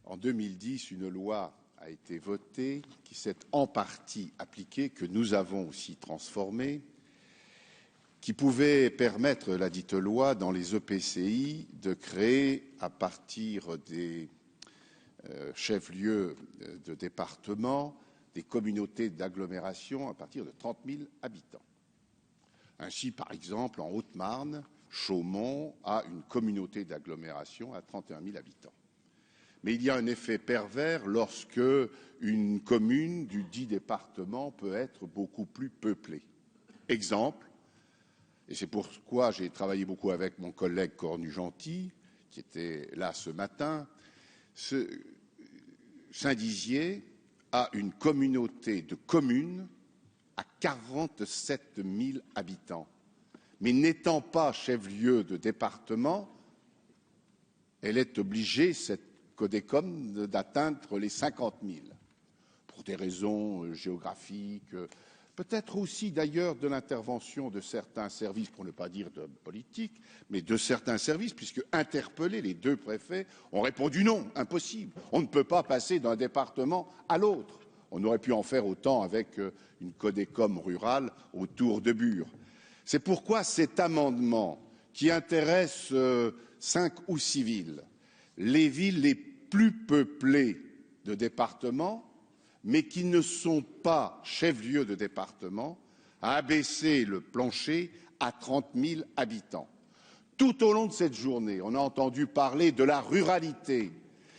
En 2010, une loi a été votée qui s'est en partie appliquée, que nous avons aussi transformée, qui pouvait permettre, la dite loi, dans les EPCI, de créer, à partir des chefs-lieux de département, des communautés d'agglomération à partir de 30 000 habitants. Ainsi, par exemple, en Haute-Marne, Chaumont a une communauté d'agglomération à 31 000 habitants. Mais il y a un effet pervers lorsque une commune du dit département peut être beaucoup plus peuplée. Exemple, et c'est pourquoi j'ai travaillé beaucoup avec mon collègue Cornu-Gentil, qui était là ce matin, Saint-Dizier a une communauté de communes à 47 000 habitants. Mais n'étant pas chef-lieu de département, elle est obligée, cette Codecom, d'atteindre les 50 000, pour des raisons géographiques, peut-être aussi d'ailleurs de l'intervention de certains services, pour ne pas dire de politique, mais de certains services, puisque interpellés, les deux préfets ont répondu non, impossible. On ne peut pas passer d'un département à l'autre. On aurait pu en faire autant avec une Codecom rurale autour de Bure. C'est pourquoi cet amendement, qui intéresse 5 ou 6 villes, les villes les plus peuplées de département, mais qui ne sont pas chefs-lieux de département, a abaissé le plancher à 30 000 habitants. Tout au long de cette journée, on a entendu parler de la ruralité.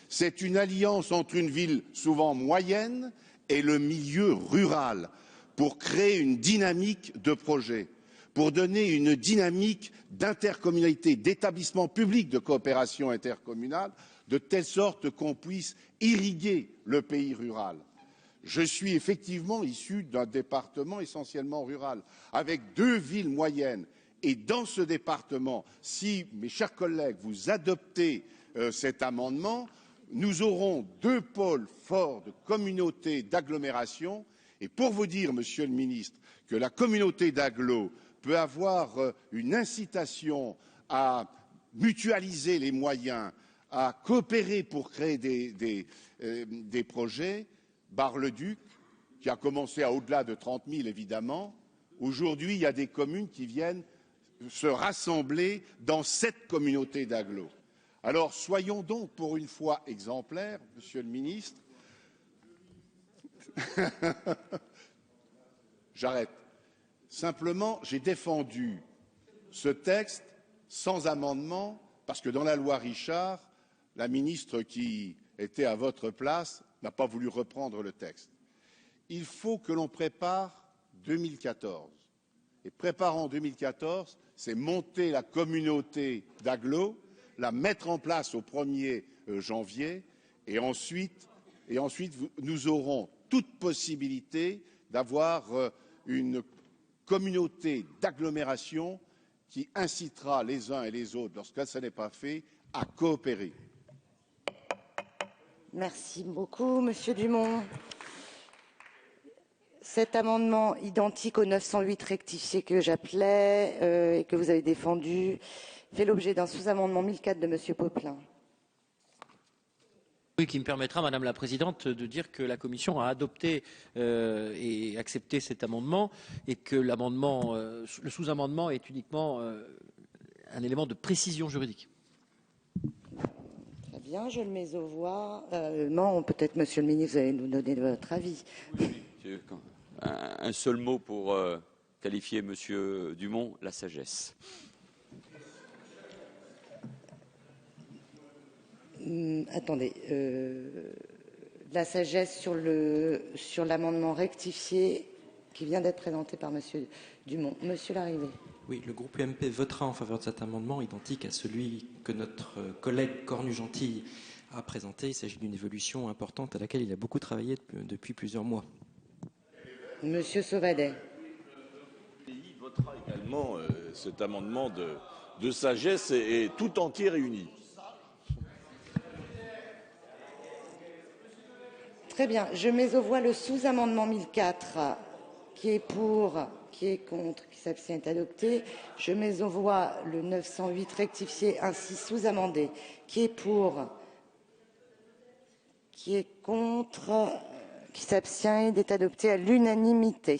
C'est une alliance entre une ville souvent moyenne et le milieu rural pour créer une dynamique de projet, pour donner une dynamique d'intercommunalité, d'établissement public de coopération intercommunale, de telle sorte qu'on puisse irriguer le pays rural. Je suis effectivement issu d'un département essentiellement rural, avec 2 villes moyennes. Et dans ce département, si, mes chers collègues, vous adoptez cet amendement, nous aurons 2 pôles forts de communautés d'agglomération. Et pour vous dire, Monsieur le Ministre, que la communauté d'agglo peut avoir une incitation à mutualiser les moyens, à coopérer pour créer des projets, Bar-le-Duc, qui a commencé à au-delà de 30 000 évidemment, aujourd'hui il y a des communes qui viennent se rassembler dans cette communauté d'agglo. Alors soyons donc pour une fois exemplaires, Monsieur le Ministre. J'arrête. Simplement, j'ai défendu ce texte sans amendement parce que dans la loi Richard, la ministre qui était à votre place n'a pas voulu reprendre le texte. Il faut que l'on prépare 2014. Et préparant 2014, c'est monter la communauté d'agglo, la mettre en place au 1er janvier, et ensuite nous aurons toute possibilité d'avoir une communauté d'agglomération qui incitera les uns et les autres, lorsque ce n'est pas fait, à coopérer. Merci beaucoup, Monsieur Dumont. Cet amendement identique au 908 rectifié que j'appelais et que vous avez défendu fait l'objet d'un sous-amendement 1004 de Monsieur Poplin. Oui, qui me permettra, Madame la Présidente, de dire que la Commission a adopté et accepté cet amendement et que l'amendement, le sous-amendement est uniquement un élément de précision juridique. Très bien, je le mets aux voix. Non, peut-être, Monsieur le Ministre, vous allez nous donner votre avis. Oui, un seul mot pour qualifier Monsieur Dumont, la sagesse. Attendez, la sagesse sur l'amendement rectifié qui vient d'être présenté par Monsieur Dumont. Monsieur Larrivé. Oui, le groupe UMP votera en faveur de cet amendement identique à celui que notre collègue Cornu-Gentil a présenté. Il s'agit d'une évolution importante à laquelle il a beaucoup travaillé depuis plusieurs mois. Monsieur Sauvadet. Le pays votera également cet amendement de sagesse et tout entier réuni. Très bien. Je mets aux voix le sous-amendement 1004 qui est pour, qui est contre, qui s'abstient est adopté. Je mets aux voix le 908 rectifié ainsi sous-amendé qui est pour, Qui est contre? Qui s'abstient? Il est adopté à l'unanimité.